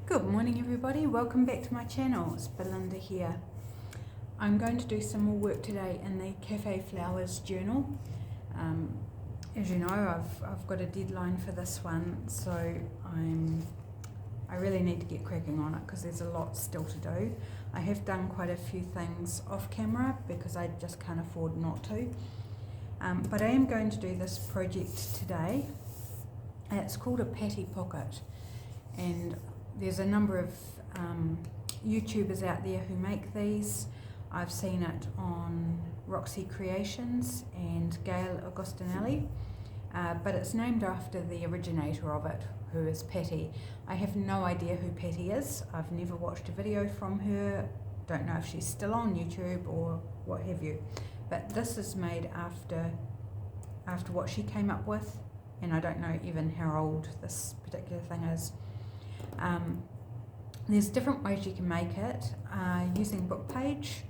Good morning everybody, welcome back to my channel. It's Belinda here. I'm going to do some more work today in the Cafe Flowers journal. As you know, I've got a deadline for this one, so I really need to get cracking on it because there's a lot still to do. I have done quite a few things off camera because I just can't afford not to. But I am going to do this project today. It's called a patty pocket, and there's a number of YouTubers out there who make these. I've seen it on Roxy Creations and Gayle Agostinelli, but it's named after the originator of it, who is Patty. I have no idea who Patty is. I've never watched a video from her. Don't know if she's still on YouTube or what have you. But this is made after what she came up with, and I don't know even how old this particular thing is. There's different ways you can make it. Using book page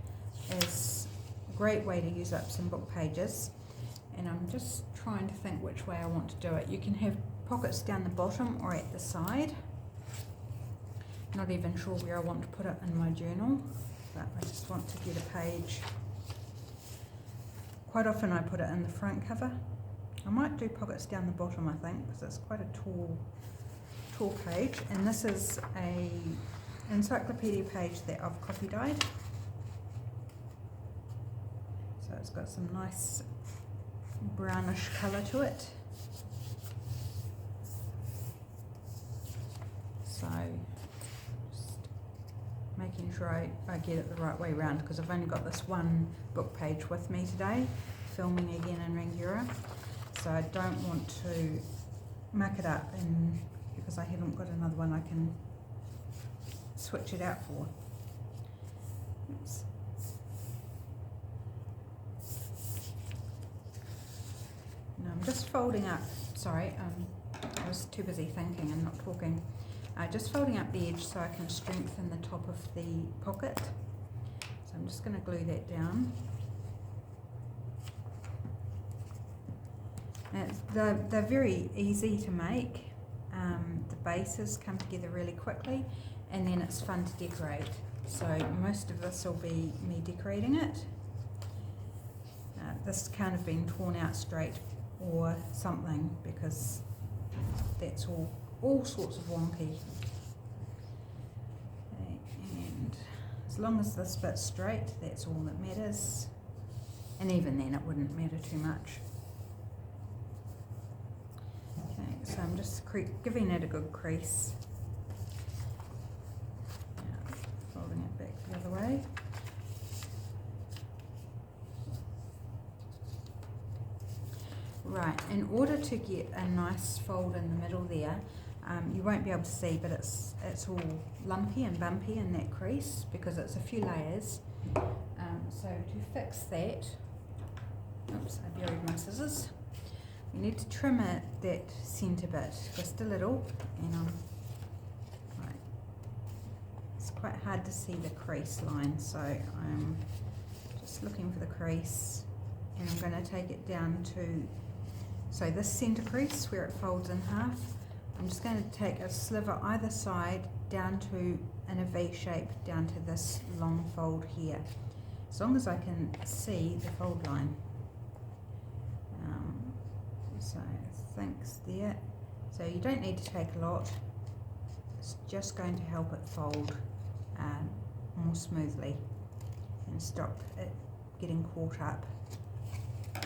is a great way to use up some book pages, and I'm just trying to think which way I want to do it. You can have pockets down the bottom or at the side. Not even sure where I want to put it in my journal, but I just want to get a page. Quite often I put it in the front cover. I might do pockets down the bottom, I think, because it's quite a tall page, and this is a encyclopedia page that I've copy dyed, so it's got some nice brownish colour to it. So just making sure I get it the right way around, because I've only got this one book page with me today, filming again in Rangiora, so I don't want to muck it up, and because I haven't got another one I can switch it out for. Oops. Now I'm just folding up, sorry, I was too busy thinking and not talking. Just folding up the edge so I can strengthen the top of the pocket. So I'm just going to glue that down. They're very easy to make. The bases come together really quickly, and then it's fun to decorate. So most of this will be me decorating it. This can't have been torn out straight or something, because that's all sorts of wonky. Okay, and as long as this bit's straight, that's all that matters. And even then it wouldn't matter too much. So I'm just giving it a good crease. Yeah, folding it back the other way. Right, in order to get a nice fold in the middle there, you won't be able to see, but it's all lumpy and bumpy in that crease because it's a few layers. So to fix that, oops, I buried my scissors. You need to trim it, that centre bit, just a little, and right. It's quite hard to see the crease line, so I'm just looking for the crease, and I'm going to take it down to, so this centre crease where it folds in half, I'm just going to take a sliver either side down to, in a V shape, down to this long fold here, as long as I can see the fold line. So thanks there. So you don't need to take a lot. It's just going to help it fold more smoothly and stop it getting caught up.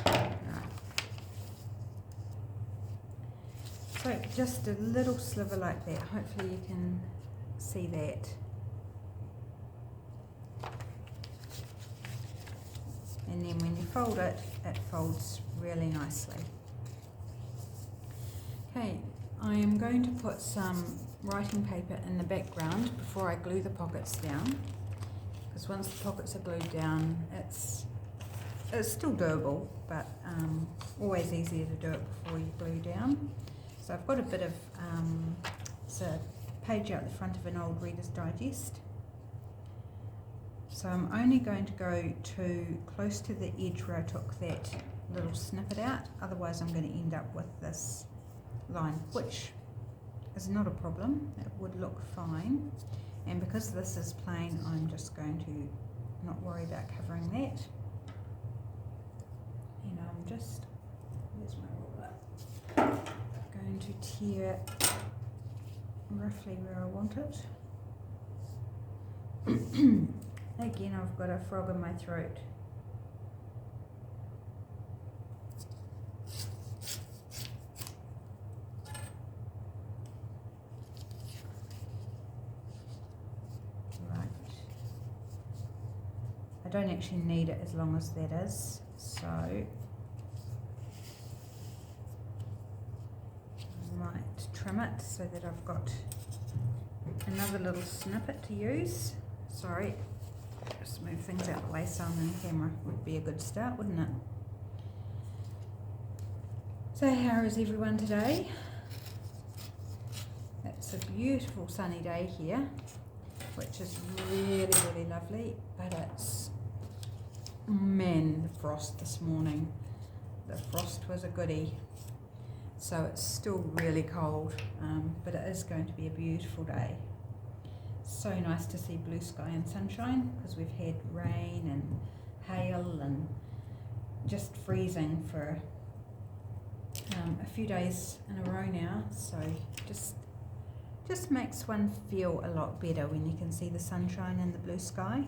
Right. So just a little sliver like that. Hopefully you can see that. And then when you fold it, it folds really nicely. Okay, I am going to put some writing paper in the background before I glue the pockets down, because once the pockets are glued down, it's still doable, but always easier to do it before you glue down. So I've got a bit of, it's a page out the front of an old Reader's Digest. So I'm only going to go to close to the edge where I took that little snippet out, otherwise I'm going to end up with this line, which is not a problem. It would look fine. And because this is plain, I'm just going to not worry about covering that. And I'm just, where's my ruler? Going to tear roughly where I want it. Again, I've got a frog in my throat. Right. I don't actually need it as long as that is, so I might trim it so that I've got another little snippet to use. Sorry, just move things out of the way so I'm in the camera would be a good start, wouldn't it? So how is everyone today? It's a beautiful sunny day here, which is really, really lovely, but it's, man, the frost this morning. The frost was a goodie. So it's still really cold, but it is going to be a beautiful day. So nice to see blue sky and sunshine, because we've had rain and hail and just freezing for a few days in a row now. So just makes one feel a lot better when you can see the sunshine and the blue sky.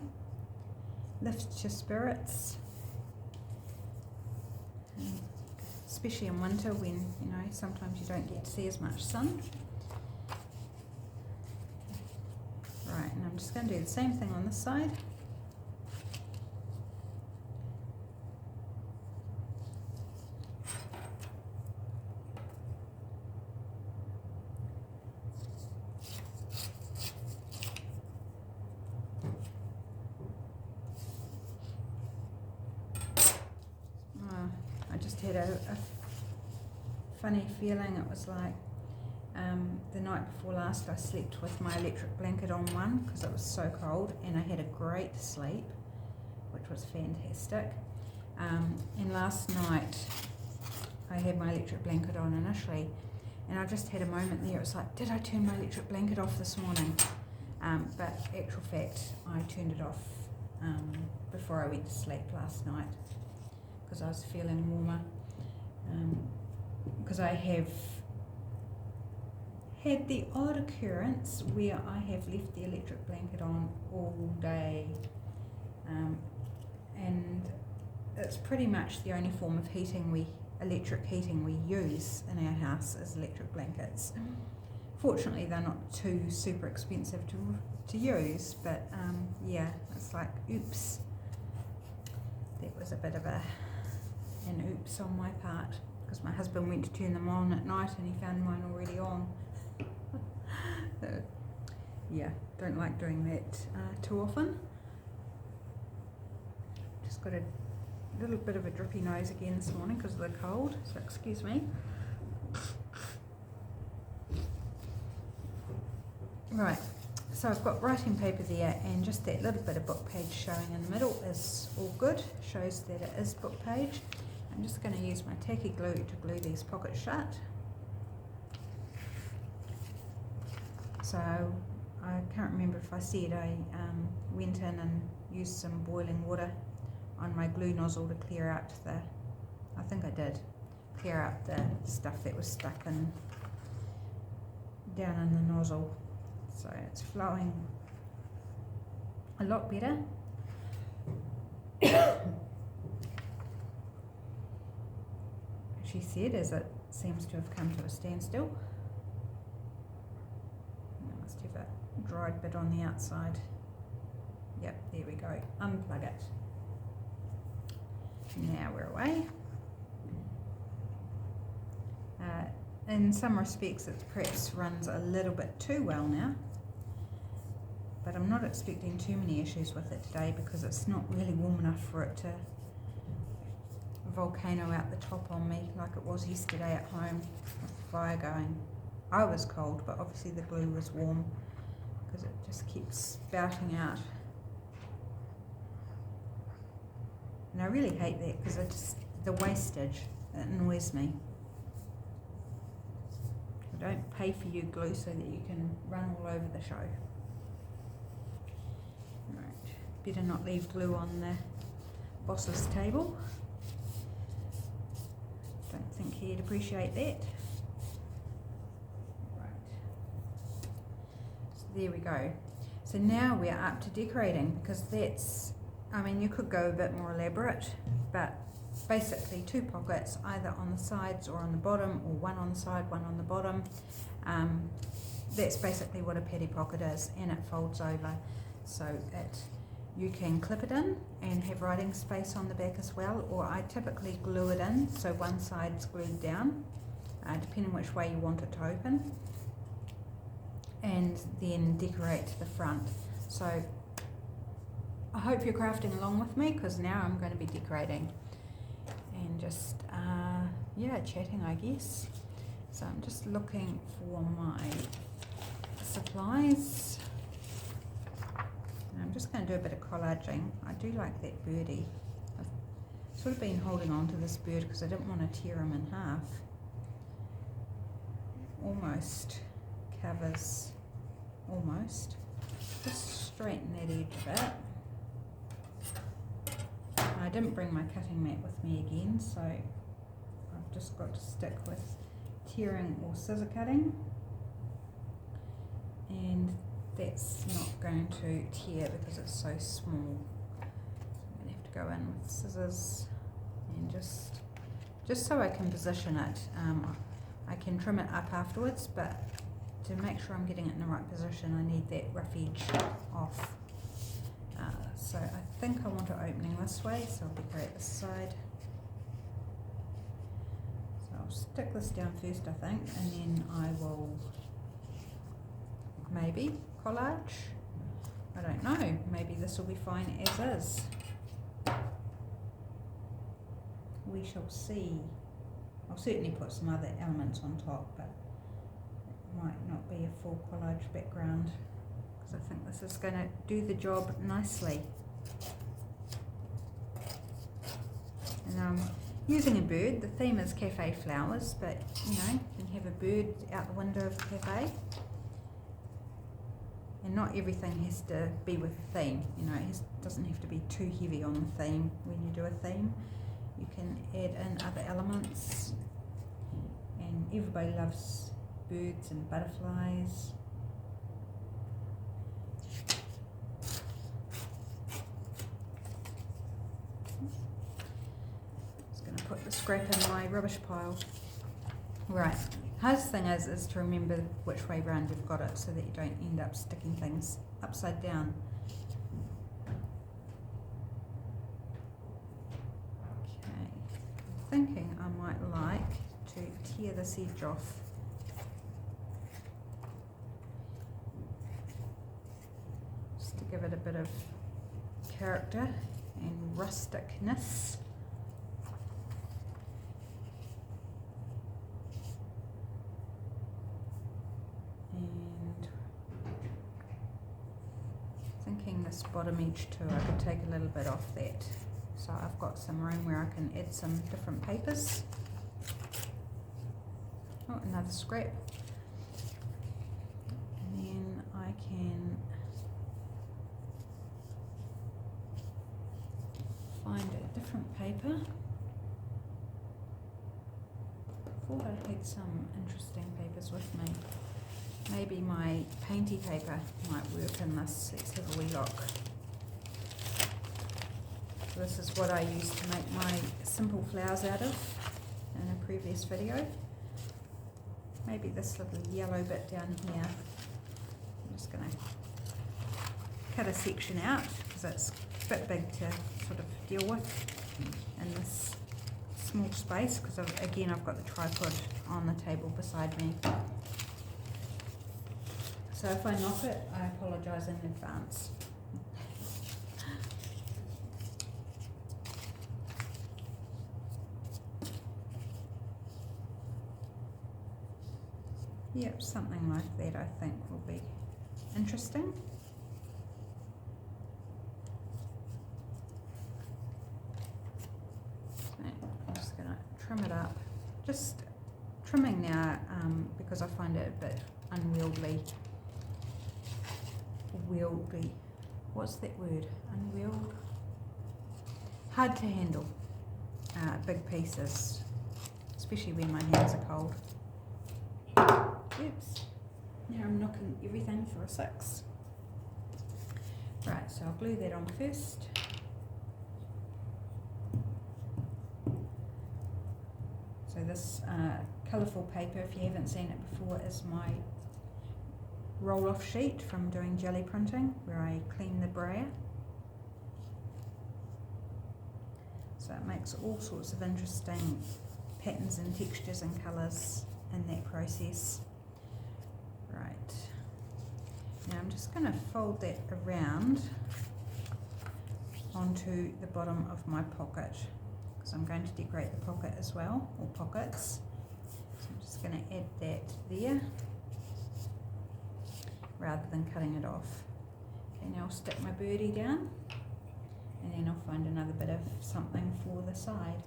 Lifts your spirits. Especially in winter when, you know, sometimes you don't get to see as much sun. Right, and I'm just going to do the same thing on this side. I just had a funny feeling. It was like the night before last I slept with my electric blanket on one because it was so cold, and I had a great sleep, which was fantastic. And last night I had my electric blanket on initially, and I just had a moment there. It was like, did I turn my electric blanket off this morning? But actual fact, I turned it off before I went to sleep last night because I was feeling warmer. Because I have had the odd occurrence where I have left the electric blanket on all day, and it's pretty much the only form of electric heating we use in our house is electric blankets. Fortunately, they're not too super expensive to use, but yeah, it's like, oops, that was a bit of an oops on my part, because my husband went to turn them on at night and he found mine already on. Yeah, don't like doing that too often. Just got a little bit of a drippy nose again this morning because of the cold, so excuse me. Right, so I've got writing paper there, and just that little bit of book page showing in the middle is all good, shows that it is book page. I'm just going to use my tacky glue to glue these pockets shut. So I can't remember if I said I went in and used some boiling water on my glue nozzle to clear out I think I did, clear out the stuff that was stuck in down in the nozzle. So it's flowing a lot better. She said, as it seems to have come to a standstill. I must have a dried bit on the outside. Yep, there we go. Unplug it. Now we're away. In some respects it perhaps runs a little bit too well now, but I'm not expecting too many issues with it today because it's not really warm enough for it to volcano out the top on me like it was yesterday at home with the fire going. I was cold, but obviously the glue was warm because it just keeps spouting out. And I really hate that because the wastage, it annoys me. I don't pay for you glue so that you can run all over the show. Right, better not leave glue on the boss's table. Don't think he'd appreciate that. Right, so there we go. So now we're up to decorating, because that's, I mean, you could go a bit more elaborate, but basically 2 pockets either on the sides or on the bottom, or 1 on the side, 1 on the bottom. That's basically what a petty pocket is, and it folds over, so you can clip it in and have writing space on the back as well, or I typically glue it in so one side's glued down, depending which way you want it to open, and then decorate the front. So I hope you're crafting along with me, because now I'm going to be decorating and just yeah, chatting, I guess. So I'm just looking for my supplies, and I'm just going to do a bit of collaging. I do like that birdie. I've sort of been holding on to this bird because I didn't want to tear him in half. Almost covers, almost. Just straighten that edge a bit. I didn't bring my cutting mat with me again, so I've just got to stick with tearing or scissor cutting, and that's not going to tear because it's so small. So I'm going to have to go in with scissors and just so I can position it. I can trim it up afterwards, but to make sure I'm getting it in the right position, I need that rough edge off. So I think I want it opening this way, so I'll decorate this side. So I'll stick this down first, I think, and then I will maybe collage. I don't know, maybe this will be fine as is. We shall see. I'll certainly put some other elements on top, but it might not be a full collage background, because I think this is going to do the job nicely. And I'm using a bird. The theme is cafe flowers, but you know, you can have a bird out the window of the cafe. And not everything has to be with a theme. You know, it doesn't have to be too heavy on the theme when you do a theme. You can add in other elements. And everybody loves birds and butterflies. Put the scrap in my rubbish pile. Right, hardest thing is to remember which way round you've got it, so that you don't end up sticking things upside down. Okay, I'm thinking I might like to tear this edge off. Just to give it a bit of character and rusticness. Thinking this bottom edge too, I could take a little bit off that. So I've got some room where I can add some different papers. Oh, another scrap. And then I can find a different paper. I thought I had some interesting papers with me. Maybe my painty paper might work in this. Let's have a wee look. So this is what I used to make my simple flowers out of in a previous video. Maybe this little yellow bit down here. I'm just going to cut a section out because it's a bit big to sort of deal with in this small space, because again I've got the tripod on the table beside me. So if I knock it, I apologise in advance. Yep, something like that I think will be interesting. So I'm just going to trim it up. Just trimming now because I find it a bit unwieldy. What's that word? Unwieldy? Hard to handle big pieces, especially when my hands are cold. Oops. Now I'm knocking everything for a 6. Right, so I'll glue that on first. So this colourful paper, if you haven't seen it before, is my roll-off sheet from doing jelly printing, where I clean the brayer. So it makes all sorts of interesting patterns and textures and colours in that process. Right, now I'm just going to fold that around onto the bottom of my pocket, because I'm going to decorate the pocket as well, or pockets. So I'm just going to add that there rather than cutting it off. Okay, now I'll stick my birdie down, and then I'll find another bit of something for the side.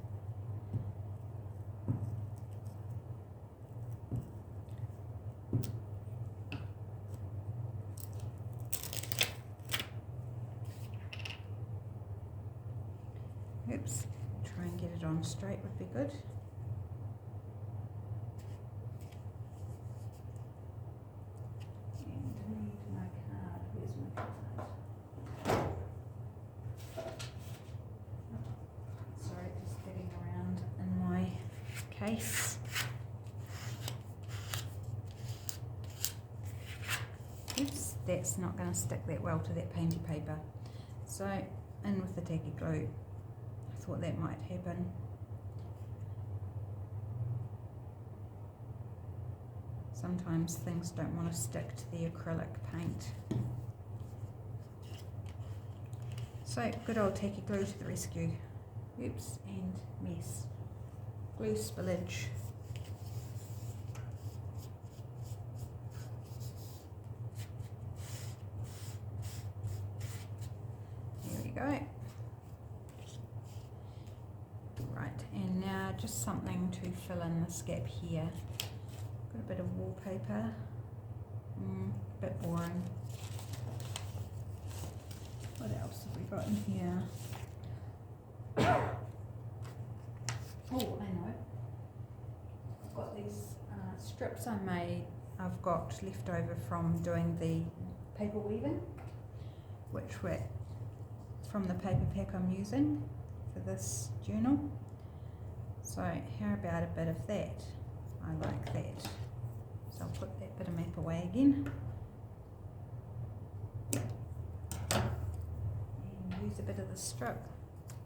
Oops, try and get it on straight would be good. And I need my card. Where's my card? Sorry, just getting around in my case. Oops, that's not going to stick that well to that painty paper. So, in with the tacky glue. Thought that might happen. Sometimes things don't want to stick to the acrylic paint. So good old tacky glue to the rescue. Oops, and mess. Glue spillage. There we go. And now just something to fill in this gap here. Got a bit of wallpaper, a bit boring. What else have we got in here? Oh, I know. I've got these strips I made, I've got left over from doing the paper weaving, which were from the paper pack I'm using for this journal. So how about a bit of that? I like that. So I'll put that bit of map away again. And use a bit of the strip.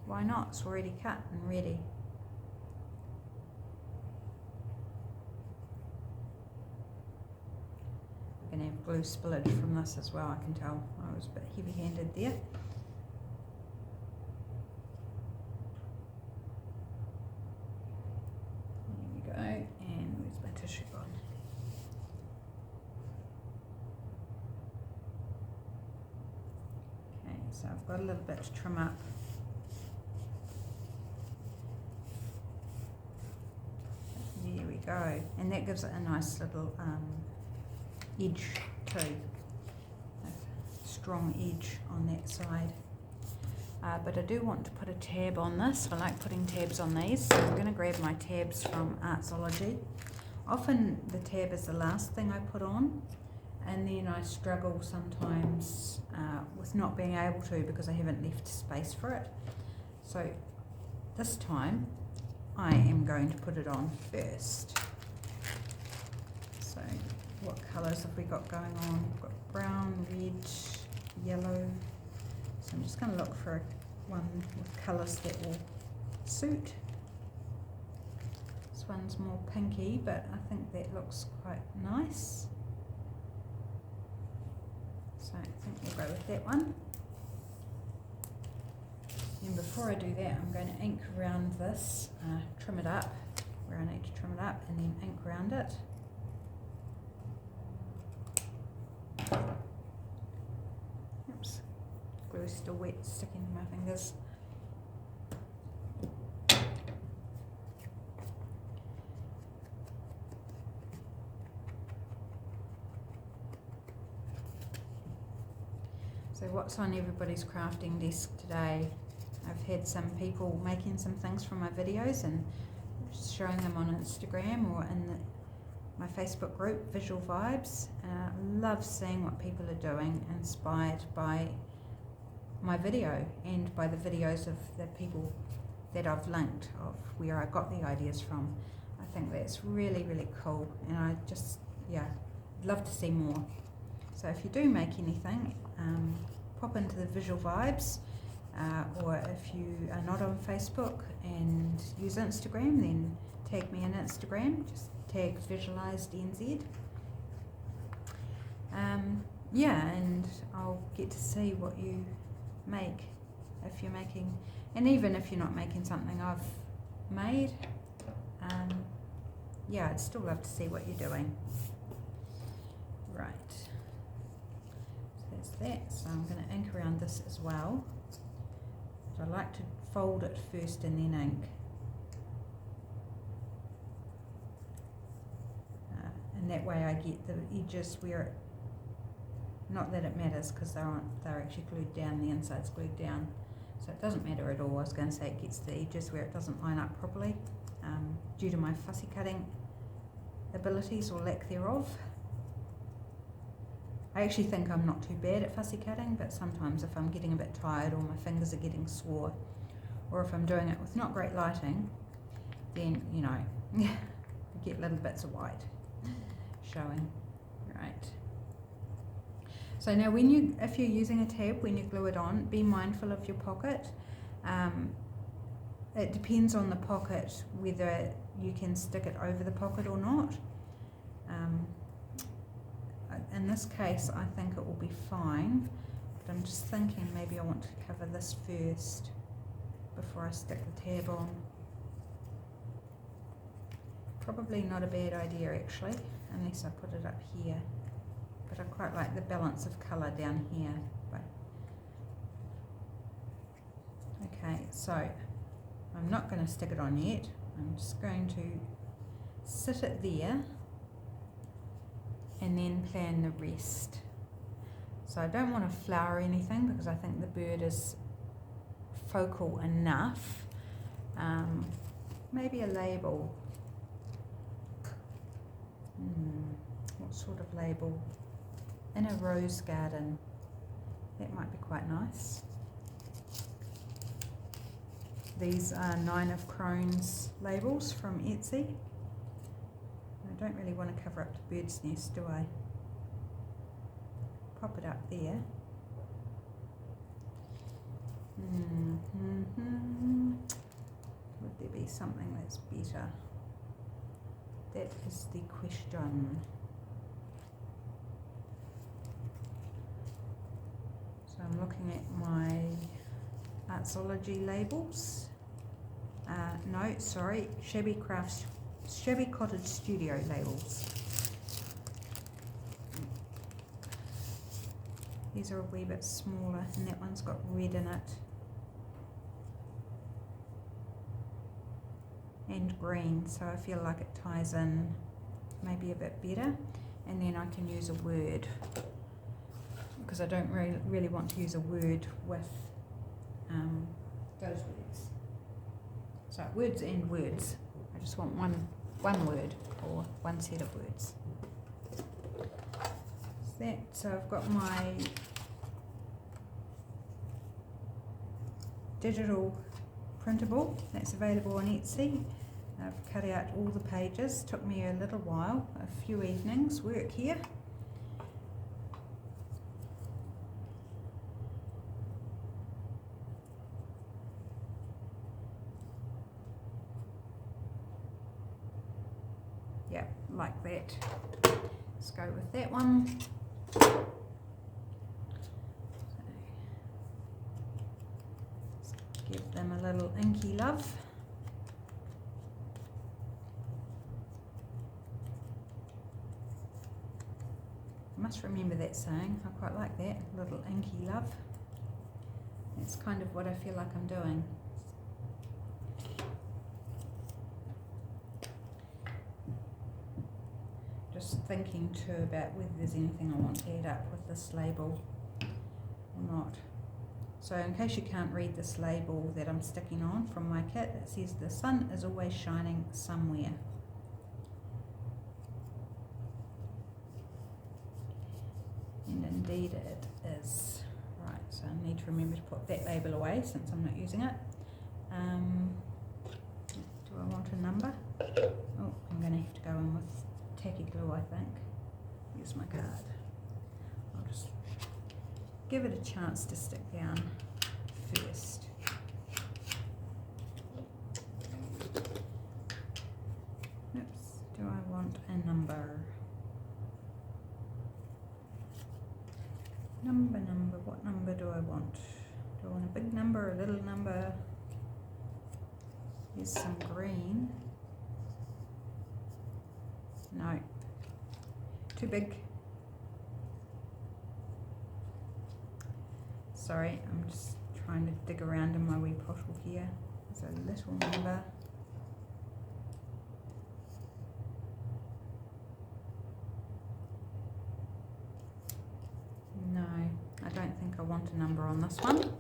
Why not? It's already cut and ready. We're going to have glue spillage from this as well, I can tell. I was a bit heavy-handed there. And where's my tissue gone? Okay, so I've got a little bit to trim up. There we go, and that gives it a nice little edge too, a strong edge on that side. But I do want to put a tab on this. I like putting tabs on these, so I'm going to grab my tabs from Artzology. Often the tab is the last thing I put on, and then I struggle sometimes with not being able to because I haven't left space for it. So this time I am going to put it on first. So what colours have we got going on? We've got brown, red, yellow. So I'm just going to look for one with colours that will suit. This one's more pinky, but I think that looks quite nice. So I think we'll go with that one. And before I do that, I'm going to ink around this, trim it up where I need to trim it up, and then ink around it. Oops. Glue is still wet, sticking to my fingers. So what's on everybody's crafting desk today? I've had some people making some things from my videos and showing them on Instagram or in my Facebook group, Visual Vibes. Love seeing what people are doing, inspired by my video and by the videos of the people that I've linked of where I got the ideas from. I think that's really, really cool, and I just, yeah, love to see more. So if you do make anything, pop into the Visual Vibes, or if you are not on Facebook and use Instagram, then tag me on Instagram, just tag Visualized NZ. Yeah, and I'll get to see what you make if you're making, and even if you're not making something I've made, yeah, I'd still love to see what you're doing. Right, so that's that. So I'm going to ink around this as well. So I like to fold it first and then ink. And that way I get the edges where it, not that it matters because they're actually glued down, the inside's glued down. So it doesn't matter at all. I was going to say it gets the edges where it doesn't line up properly, due to my fussy cutting abilities or lack thereof. I actually think I'm not too bad at fussy cutting, but sometimes if I'm getting a bit tired or my fingers are getting sore, or if I'm doing it with not great lighting, then, you know, you get little bits of white showing. Right. So now if you're using a tab, when you glue it on, be mindful of your pocket. It depends on the pocket whether you can stick it over the pocket or not. In this case, I think it will be fine, but I'm just thinking maybe I want to cover this first before I stick the tab on. Probably not a bad idea actually, unless I put it up here. But I quite like the balance of colour down here. But okay, so I'm not going to stick it on yet. I'm just going to sit it there and then plan the rest. So I don't want to flower anything because I think the bird is focal enough. Maybe a label. What sort of label? In a rose garden. That might be quite nice. These are 9 of Crones labels from Etsy. I don't really want to cover up the bird's nest, do I? Pop it up there. Would there be something that's better? That is the question. So I'm looking at my Artzology labels. No, sorry, shabbycottagestudio labels. These are a wee bit smaller, and that one's got red in it. And green, so I feel like it ties in maybe a bit better. And then I can use a word, because I don't really want to use a word with those words. So words and words. I just want one word or one set of words. So I've got my digital printable that's available on Etsy. I've cut out all the pages. Took me a little while, a few evenings work here. Yeah, like that. Let's go with that one. Give them a little inky love. I must remember that saying. I quite like that, little inky love. That's kind of what I feel like I'm doing. Just thinking too about whether there's anything I want to add up with this label. or not. So in case you can't read this label that I'm sticking on from my kit, it says the sun is always shining somewhere. And indeed it is. Right, so I need to remember to put that label away since I'm not using it. Do I want a number? Oh, I'm going to have to go in with tacky glue, I think. Here's my card. I'll just give it a chance to stick down first. Oops, do I want a number? Number, what number do I want? Do I want a big number, a little number? Here's some green. No, too big. Sorry, I'm just trying to dig around in my wee bottle here. There's a little number. No, I don't think I want a number on this one.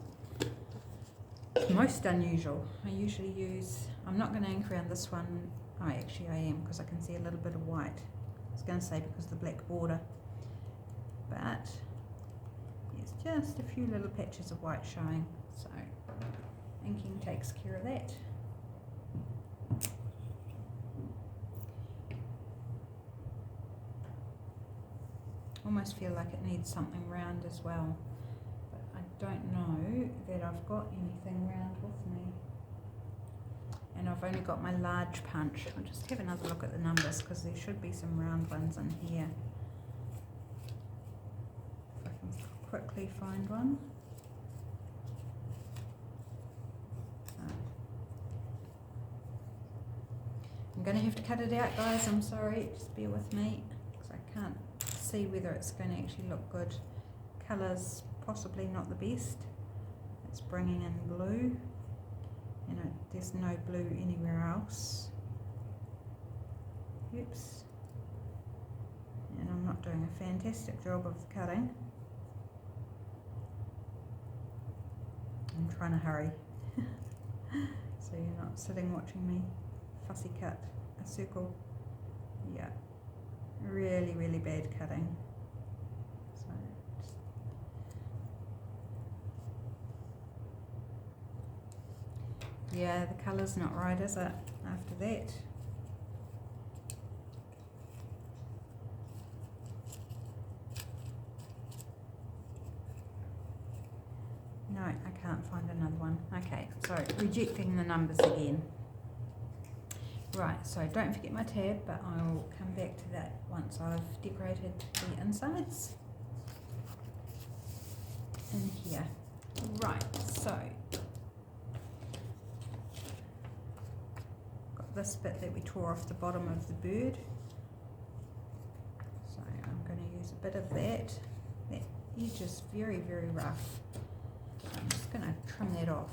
It's most unusual. I usually use, I'm not going to ink around this one. Oh, actually I am, because I can see a little bit of white. I was going to say because of the black border. But there's just a few little patches of white showing. So inking takes care of that. Almost feel like it needs something round as well, but I don't know that I've got anything round with me, and I've only got my large punch. I'll just have another look at the numbers because there should be some round ones in here. If I can quickly find one. I'm going to have to cut it out, guys, I'm sorry, just bear with me because I can't see whether it's going to actually look good. Colours possibly not the best. It's bringing in blue, and there's no blue anywhere else. Oops. And I'm not doing a fantastic job of the cutting. I'm trying to hurry so you're not sitting watching me fussy cut a circle. Yeah. Really, really bad cutting. So yeah, the colour's not right, is it? After that. No, I can't find another one. Okay, so rejecting the numbers again. Right, so don't forget my tab, but I'll come back to that once I've decorated the insides in here. Right, so got this bit that we tore off the bottom of the bird. So I'm going to use a bit of that. That edge is very, very rough. I'm just going to trim that off.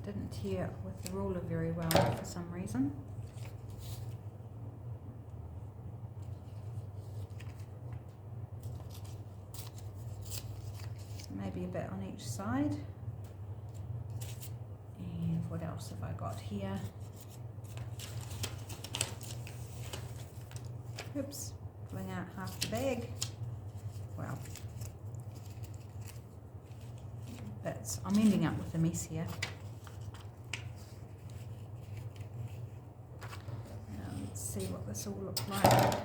Didn't tear with the ruler very well for some reason. Maybe a bit on each side. And what else have I got here? Oops, pulling out half the bag. Well, I'm ending up with a mess here. See what this all looks like. Okay,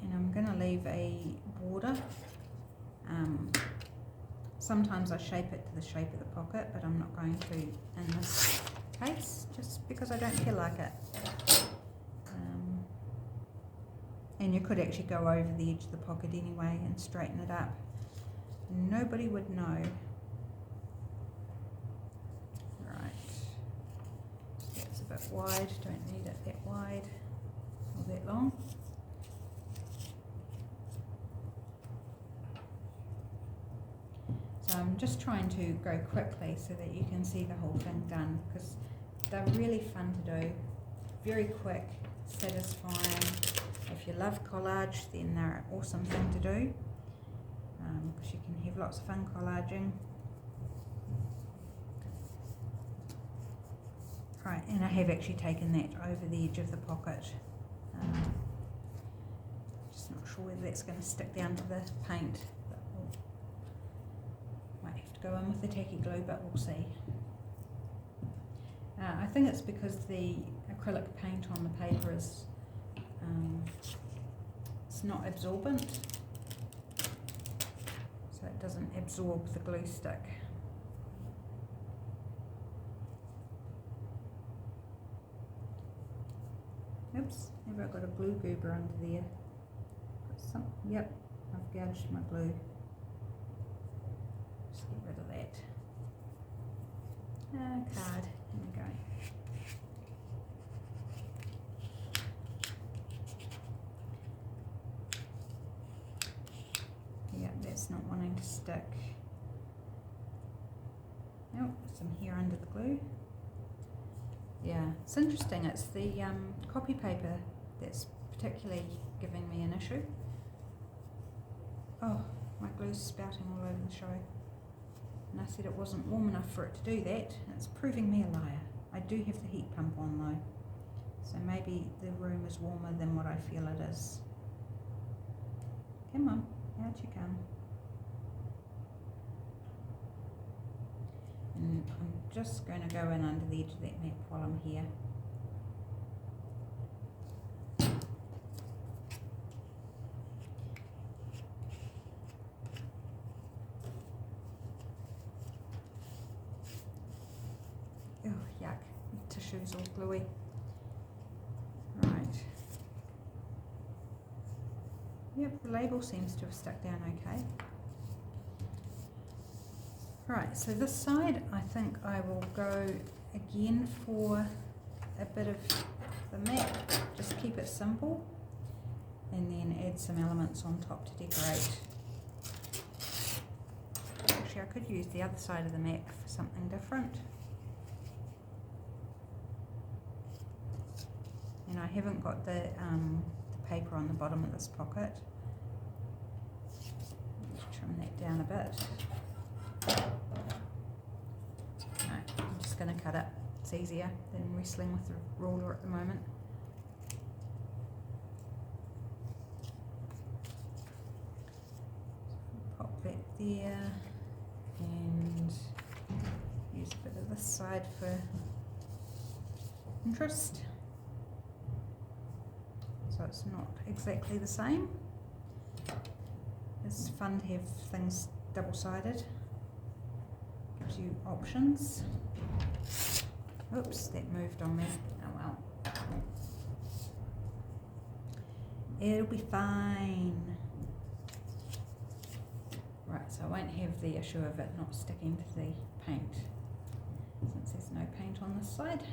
and I'm going to leave a border. Sometimes I shape it to the shape of the pocket, but I'm not going to in this case, just because I don't feel like it. And you could actually go over the edge of the pocket anyway and straighten it up. Nobody would know. Right. That's a bit wide. Don't need it that wide or that long. So I'm just trying to go quickly so that you can see the whole thing done, because they're really fun to do, very quick, satisfying. If you love collage, then they're an awesome thing to do, because you can have lots of fun collaging. Right, and I have actually taken that over the edge of the pocket. Just not sure whether that's going to stick down to the paint. But might have to go in with the tacky glue, but we'll see. I think it's because the acrylic paint on the paper is it's not absorbent, so it doesn't absorb the glue stick. Oops, maybe I've got a glue goober under there. Yep, I've gouged my glue. Just get rid of that. Card, here we go. Yeah, that's not wanting to stick. Nope, some here under the glue. Yeah, it's interesting, it's the copy paper that's particularly giving me an issue. Oh, my glue's spouting all over the show. And I said it wasn't warm enough for it to do that. It's proving me a liar. I do have the heat pump on though. So maybe the room is warmer than what I feel it is. Come on, out you come. And I'm just going to go in under the edge of that map while I'm here. Oh, yuck. The tissue's all gluey. Right. Yep, the label seems to have stuck down okay. Right, so this side I think I will go again for a bit of the map, just keep it simple, and then add some elements on top to decorate. Actually, I could use the other side of the map for something different. And I haven't got the paper on the bottom of this pocket. Let's trim that down a bit. No, I'm just going to cut it. It's easier than wrestling with the ruler at the moment. Pop that there and use a bit of this side for interest. So it's not exactly the same. It's fun to have things double-sided. Gives you options. Oops, that moved on me. Oh well. It'll be fine. Right, so I won't have the issue of it not sticking to the paint, since there's no paint on this side.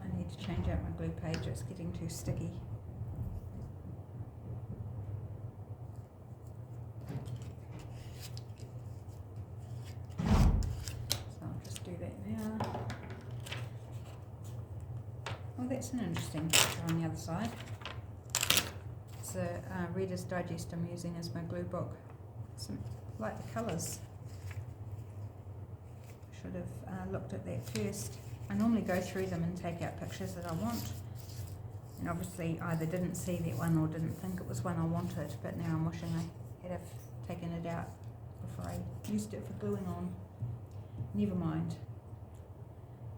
I need to change out my glue page, it's getting too sticky. That's an interesting picture on the other side. It's a Reader's Digest I'm using as my glue book. I like the colours. Should have looked at that first. I normally go through them and take out pictures that I want. And obviously either didn't see that one or didn't think it was one I wanted, but now I'm wishing I had have taken it out before I used it for gluing on. Never mind.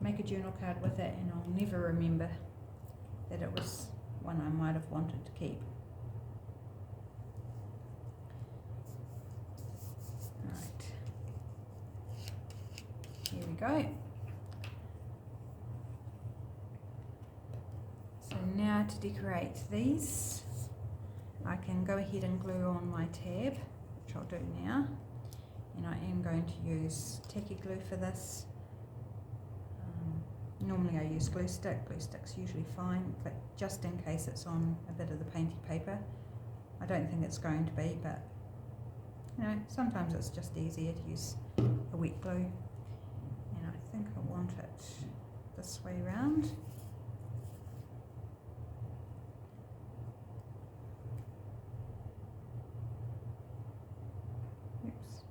Make a journal card with it and I'll never remember that it was one I might have wanted to keep. Right. Here we go. So now to decorate these, I can go ahead and glue on my tab, which I'll do now. And I am going to use tacky glue for this. Normally I use glue stick. Glue stick's usually fine, but just in case it's on a bit of the painty paper. I don't think it's going to be, but you know, sometimes it's just easier to use a wet glue. And I think I want it this way round. Oops.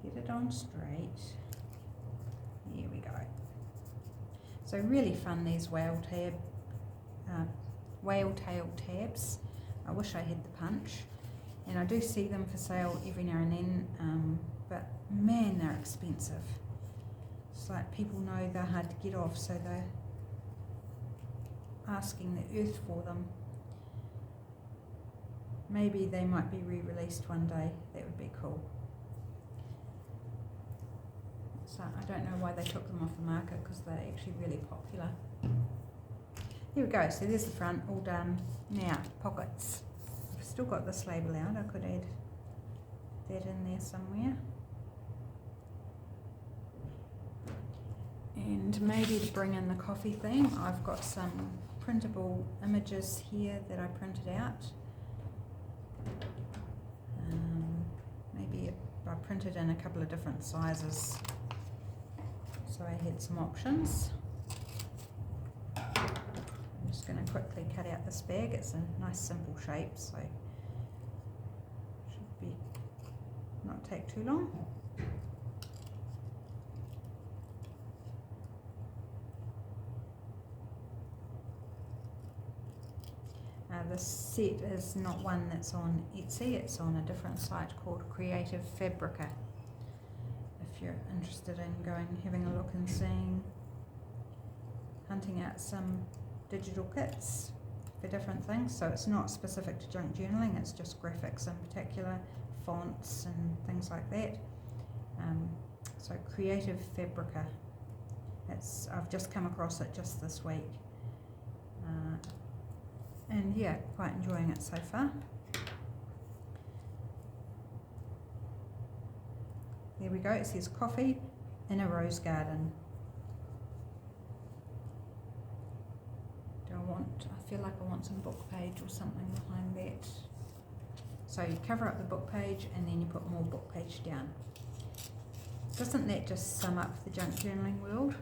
Get it on straight. Here we go. So really fun, these whale tail tabs. I wish I had the punch, and I do see them for sale every now and then, but man, they're expensive. It's like people know they're hard to get off, so they're asking the earth for them. Maybe they might be re-released one day. That would be cool. So I don't know why they took them off the market, because they're actually really popular. Here we go, so there's the front, all done. Now, pockets. I've still got this label out, I could add that in there somewhere. And maybe to bring in the coffee theme, I've got some printable images here that I printed out. Maybe I printed in a couple of different sizes, so I had some options. I'm just going to quickly cut out this bag. It's a nice simple shape, so should be not take too long. This set is not one that's on Etsy, it's on a different site called Creative Fabrica. If you're interested in going, having a look and seeing, hunting out some digital kits for different things. So it's not specific to junk journaling, it's just graphics in particular, fonts and things like that. So Creative Fabrica, I've just come across it just this week. And yeah, quite enjoying it so far. There we go, it says coffee in a rose garden. I feel like I want some book page or something behind that. So you cover up the book page and then you put more book page down. Doesn't that just sum up the junk journaling world?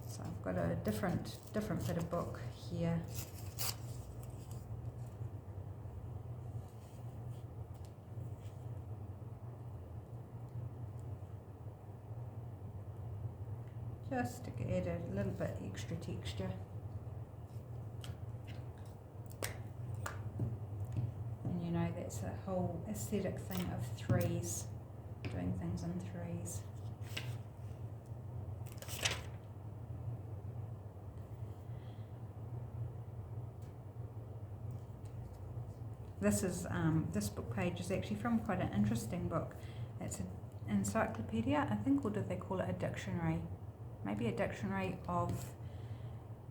So I've got a different bit of book here. Just to add a little bit extra texture. And you know, that's a whole aesthetic thing of threes, doing things in threes. This book page is actually from quite an interesting book. It's an encyclopedia, I think, or did they call it a dictionary? Maybe a dictionary of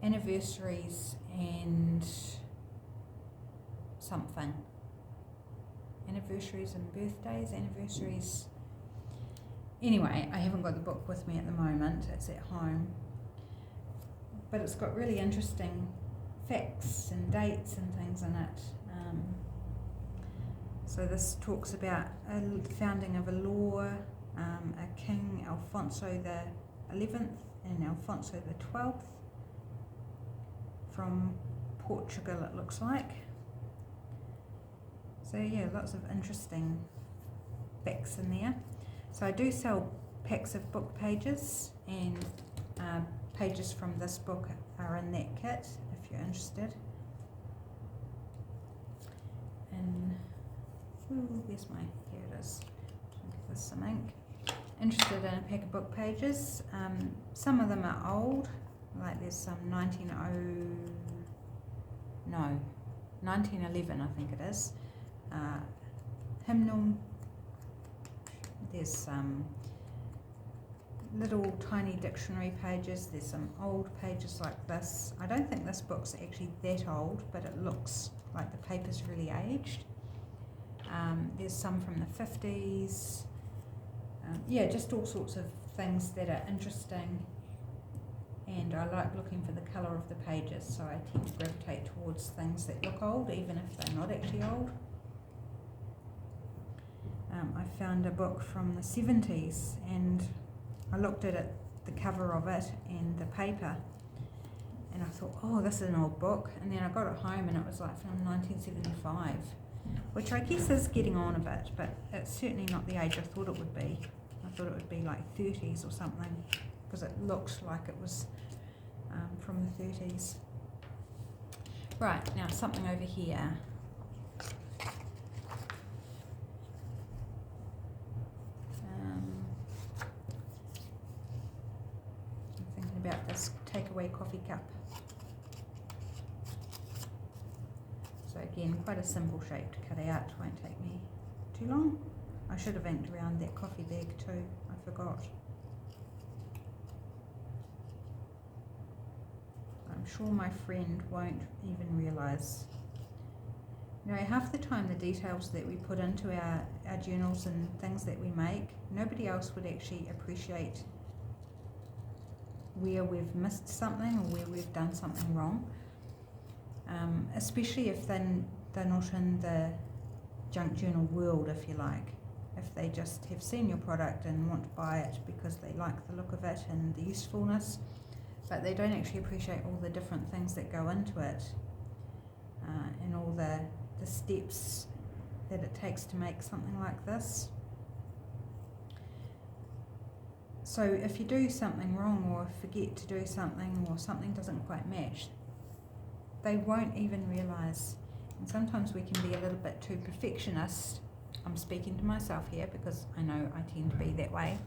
anniversaries and something. Anniversaries and birthdays, anniversaries. Anyway, I haven't got the book with me at the moment, it's at home. But it's got really interesting facts and dates and things in it. So this talks about the founding of a law, a king, Alfonso the 11th and Alfonso the 12th, from Portugal it looks like. So yeah, lots of interesting facts in there. So I do sell packs of book pages, and pages from this book are in that kit if you're interested. And where's my, here it is. I'll give this some ink. Interested in a pack of book pages. Some of them are old, like there's some 1911 I think it is. Hymnal, there's some little tiny dictionary pages. There's some old pages like this. I don't think this book's actually that old, but it looks like the paper's really aged. There's some from the 50s. Yeah, just all sorts of things that are interesting, and I like looking for the colour of the pages, so I tend to gravitate towards things that look old, even if they're not actually old. I found a book from the 70s, and I looked at it, the cover of it and the paper, and I thought, oh, this is an old book. And then I got it home and it was like from 1975, which I guess is getting on a bit, but it's certainly not the age I thought it would be. I thought it would be like 30s or something, because it looked like it was from the 30s. Right, now something over here. About this takeaway coffee cup. So again, quite a simple shape to cut out, won't take me too long. I should have inked around that coffee bag too, I forgot. I'm sure my friend won't even realise. You know, half the time the details that we put into our journals and things that we make, nobody else would actually appreciate where we've missed something or where we've done something wrong, especially if they're not in the junk journal world, if you like. If they just have seen your product and want to buy it because they like the look of it and the usefulness, but they don't actually appreciate all the different things that go into it, and all the steps that it takes to make something like this. So if you do something wrong or forget to do something or something doesn't quite match, they won't even realise. And sometimes we can be a little bit too perfectionist. I'm speaking to myself here because I know I tend to be that way.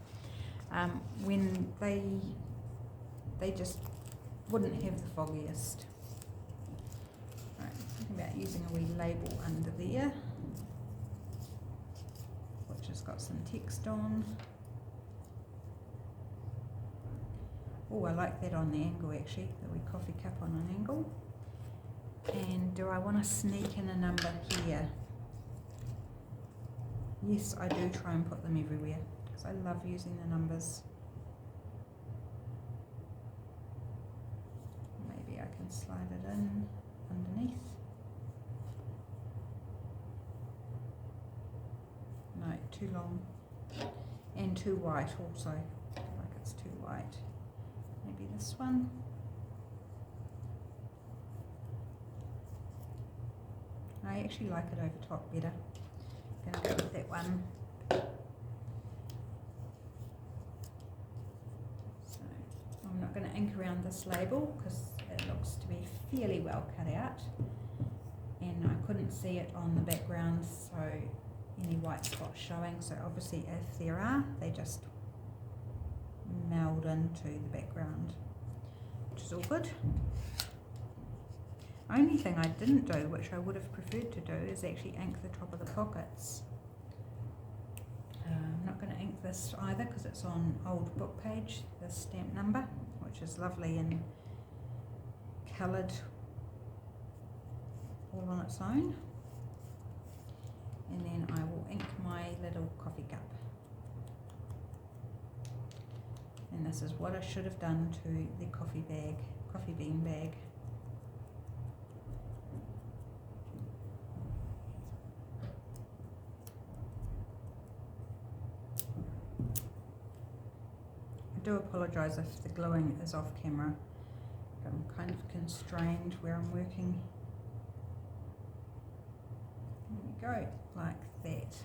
When they just wouldn't have the foggiest. Right, thinking about using a wee label under there, which has got some text on. Oh, I like that on the angle actually, the wee coffee cup on an angle. And do I want to sneak in a number here? Yes, I do try and put them everywhere because I love using the numbers. Maybe I can slide it in underneath. No, too long. And too white also, like it's too white. Maybe this one. I actually like it over top better. I'm going to go with that one. So I'm not going to ink around this label because it looks to be fairly well cut out, and I couldn't see it on the background, so any white spots showing. So obviously if there are, they just meld into the background, which is all good. Only thing I didn't do, which I would have preferred to do, is actually ink the top of the pockets. I'm not going to ink this either because it's on old book page, this stamp number, which is lovely and coloured all on its own. And then I will ink my little coffee cup. And this is what I should have done to the coffee bean bag. I do apologise if the gluing is off camera. I'm kind of constrained where I'm working. There we go, like that.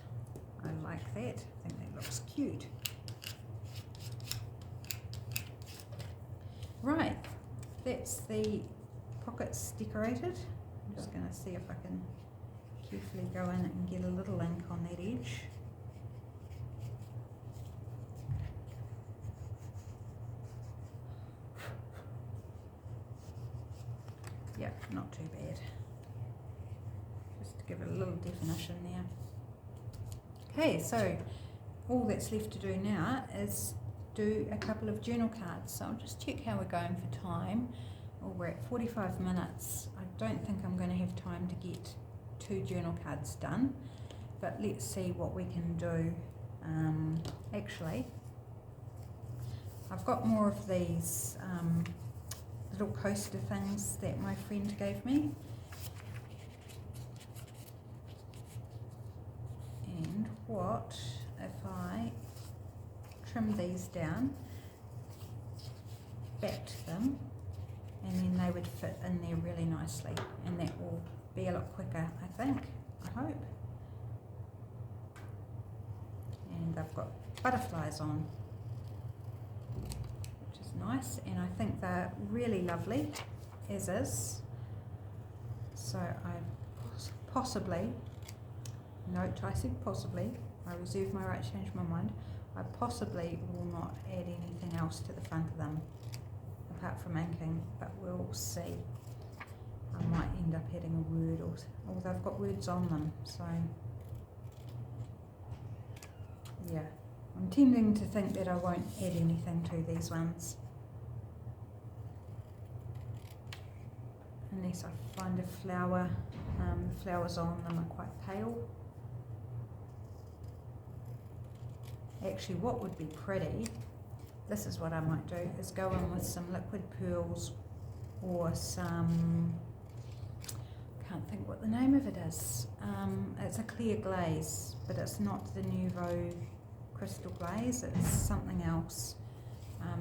I like that. I think that looks cute. Right, that's the pockets decorated. I'm just going to see if I can carefully go in and get a little ink on that edge. Yeah, not too bad. Just to give it a little definition there. Okay, so all that's left to do now is do a couple of journal cards. So I'll just check how we're going for time. Well, we're at 45 minutes. I don't think I'm going to have time to get 2 journal cards done, but let's see what we can do. Actually, I've got more of these little coaster things that my friend gave me. And what if I trim these down, backed them, and then they would fit in there really nicely, and that will be a lot quicker, I think, I hope. And they've got butterflies on, which is nice, and I think they're really lovely as is. So I possibly, note I said possibly, I reserve my right to change my mind, I possibly will not add anything else to the front of them apart from inking, but we'll see. I might end up adding a word, or they've got words on them, so yeah, I'm tending to think that I won't add anything to these ones unless I find a flower. The flowers on them are quite pale. Actually, what would be pretty, this is what I might do, is go in with some liquid pearls or some, can't think what the name of it is. It's a clear glaze, but it's not the Nouveau crystal glaze, it's something else,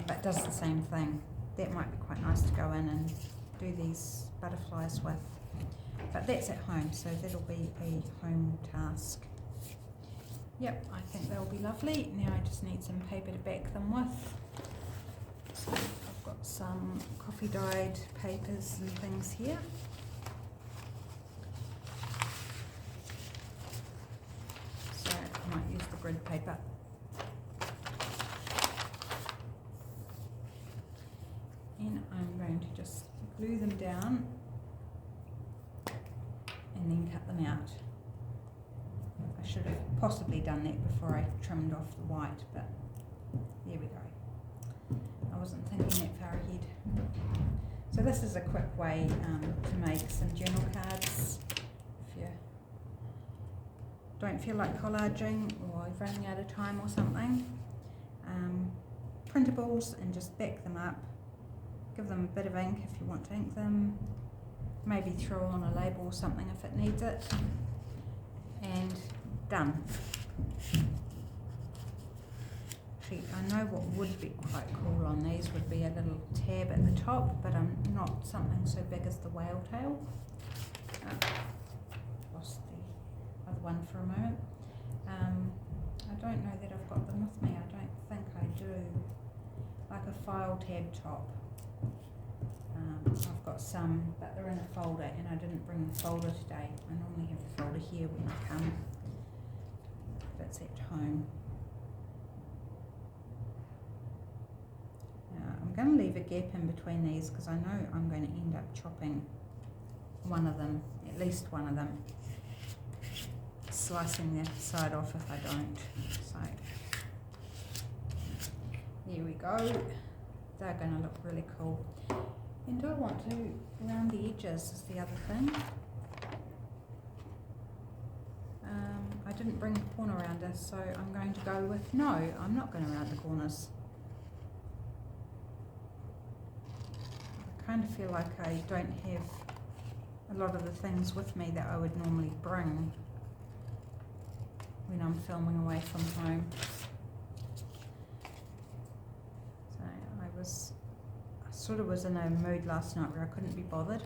but does the same thing. That might be quite nice to go in and do these butterflies with, but that's at home, so that'll be a home task. Yep, I think they'll be lovely. Now I just need some paper to back them with. So I've got some coffee dyed papers and things here. So I might use the grid paper. And I'm going to just glue them down and then cut them out. I should have possibly done that before I trimmed off the white, but there we go. I wasn't thinking that far ahead. So this is a quick way to make some journal cards. If you don't feel like collaging or you're running out of time or something, printables, and just back them up. Give them a bit of ink if you want to ink them. Maybe throw on a label or something if it needs it. And done. Actually, I know what would be quite cool on these would be a little tab at the top, but not something so big as the whale tail. Lost the other one for a moment. I don't know that I've got them with me. I don't think I do. Like a file tab top. I've got some, but they're in a folder, and I didn't bring the folder today. I normally have the folder here when I come, if it's at home. I'm going to leave a gap in between these because I know I'm going to end up chopping one of them, at least one of them, slicing the side off if I don't. So there we go. They're going to look really cool. And do I want to round the edges is the other thing. I didn't bring the corner rounder, so I'm going to go with, no, I'm not going to round the corners. I kind of feel like I don't have a lot of the things with me that I would normally bring when I'm filming away from home. So I sort of was in a mood last night where I couldn't be bothered,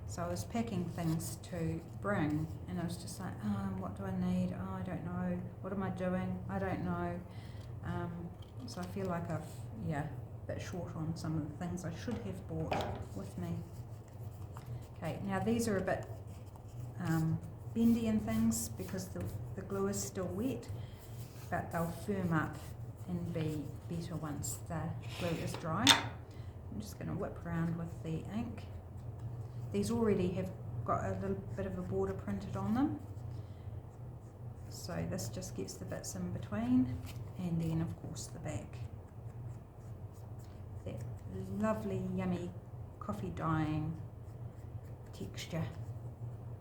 so I was packing things to bring, and I was just like, what do I need? Oh, I don't know. What am I doing? I don't know. So I feel like I've, a bit short on some of the things I should have brought with me. Okay, now these are a bit bendy and things because the glue is still wet, but they'll firm up and be better once the glue is dry. I'm just going to whip around with the ink. These already have got a little bit of a border printed on them, so this just gets the bits in between, and then of course the back. lovely, yummy, coffee dyeing texture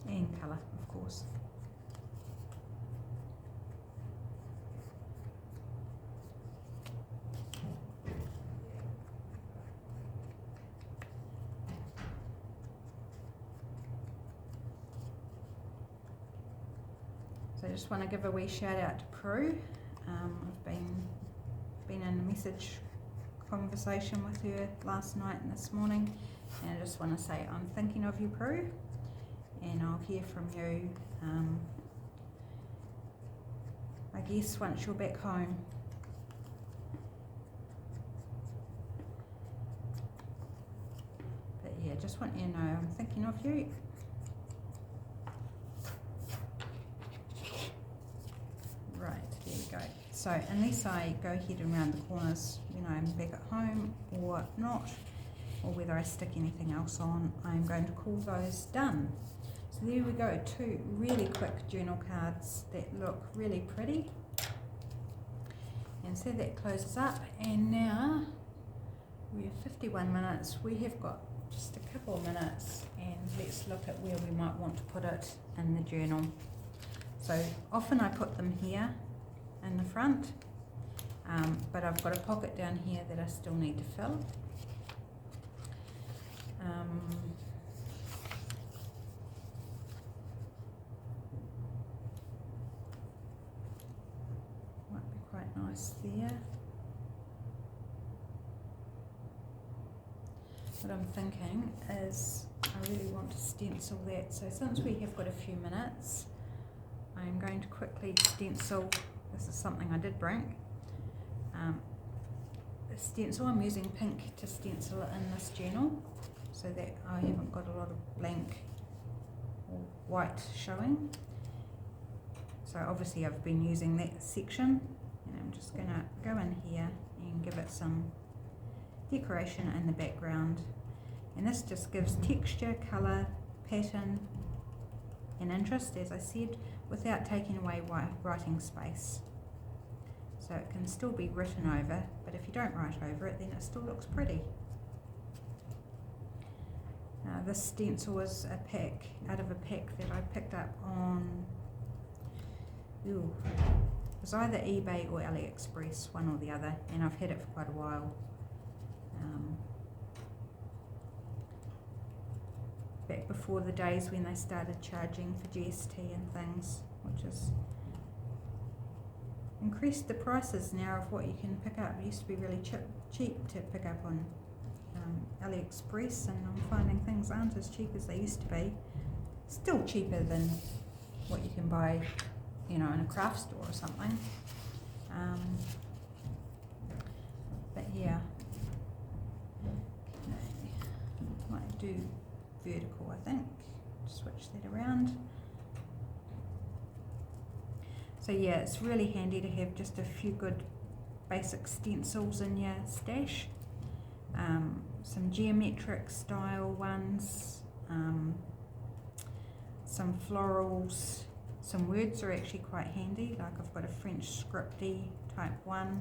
and colour, of course. So I just want to give a wee shout out to Prue. I've been in a message conversation with her last night and this morning, and I just want to say I'm thinking of you, Prue, and I'll hear from you I guess once you're back home. But yeah, just want you to know I'm thinking of you. Right, there we go. So unless I go ahead and round the corners when I'm back at home or not, or whether I stick anything else on, I'm going to call those done. So there we go, 2 really quick journal cards that look really pretty. And so that closes up, and now we're 51 minutes. We have got just a couple of minutes, and let's look at where we might want to put it in the journal. So often I put them here in the front, but I've got a pocket down here that I still need to fill. Might be quite nice there. What I'm thinking is I really want to stencil that, so since we have got a few minutes, I'm going to quickly stencil. This is something I did bring. The stencil, I'm using pink to stencil it in this journal so that I haven't got a lot of blank or white showing. So obviously I've been using that section, and I'm just going to go in here and give it some decoration in the background. And this just gives texture, colour, pattern and interest, as I said, without taking away writing space. So it can still be written over, but if you don't write over it, then it still looks pretty. This stencil was out of a pack that I picked up on, it was either eBay or AliExpress, one or the other, and I've had it for quite a while. Back before the days when they started charging for GST and things, which has increased the prices now of what you can pick up. It used to be really cheap to pick up on AliExpress, and I'm finding things aren't as cheap as they used to be. Still cheaper than what you can buy, in a craft store or something. But yeah, okay. Might do vertical, I think. Switch that around. So yeah, it's really handy to have just a few good basic stencils in your stash. Some geometric style ones, some florals, some words are actually quite handy, like I've got a French scripty type one,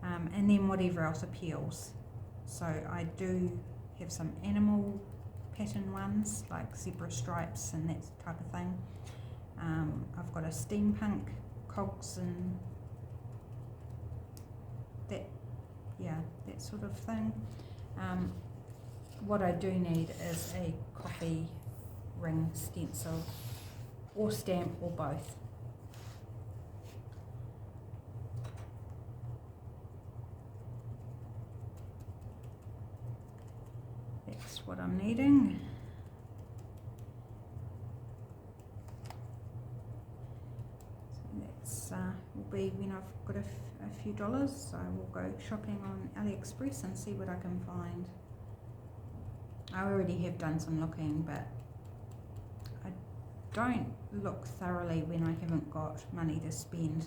and then whatever else appeals. So I do have some animal pattern ones, like zebra stripes and that type of thing. I've got a steampunk cogs and that sort of thing. What I do need is a coffee ring stencil, or stamp, or both. That's what I'm needing. So that's will be when I've got a few dollars, so I will go shopping on AliExpress and see what I can find. I already have done some looking, but I don't look thoroughly when I haven't got money to spend.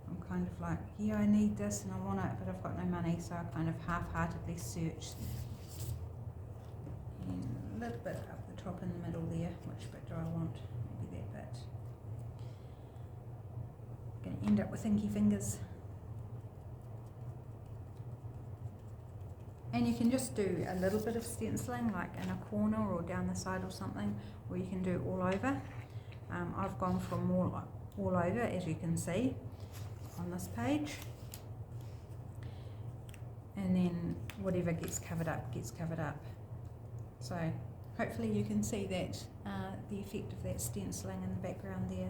I'm kind of like, yeah, I need this and I want it, but I've got no money, so I kind of half-heartedly search. And a little bit up the top in the middle there. Which bit do I want? Maybe that bit. I'm going to end up with inky fingers. And you can just do a little bit of stenciling, like in a corner or down the side or something, or you can do all over. I've gone from all over, as you can see on this page. And then whatever gets covered up, gets covered up. So hopefully you can see that, the effect of that stenciling in the background there.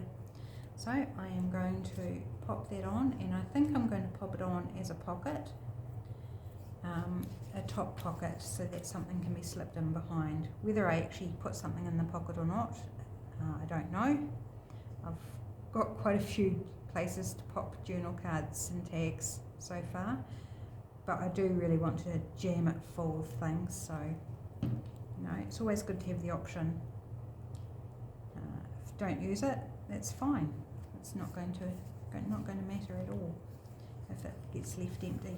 So I am going to pop that on, and I think I'm going to pop it on as a pocket, a top pocket, so that something can be slipped in behind. Whether I actually put something in the pocket or not, I don't know. I've got quite a few places to pop journal cards and tags so far, but I do really want to jam it full of things, so you know, it's always good to have the option. If you don't use it, that's fine. It's not going to matter at all if it gets left empty.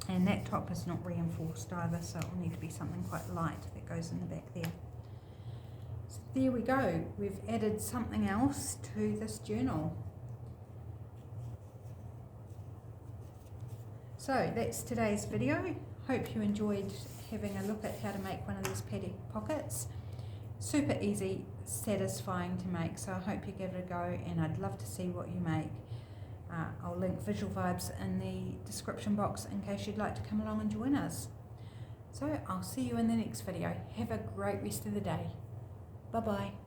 And that top is not reinforced either, so it will need to be something quite light that goes in the back there. So there we go, we've added something else to this journal. So that's today's video. Hope you enjoyed having a look at how to make one of these padded pockets. Super easy, satisfying to make, so I hope you give it a go, and I'd love to see what you make. I'll link Visual Vibes in the description box in case you'd like to come along and join us. So I'll see you in the next video. Have a great rest of the day. Bye bye.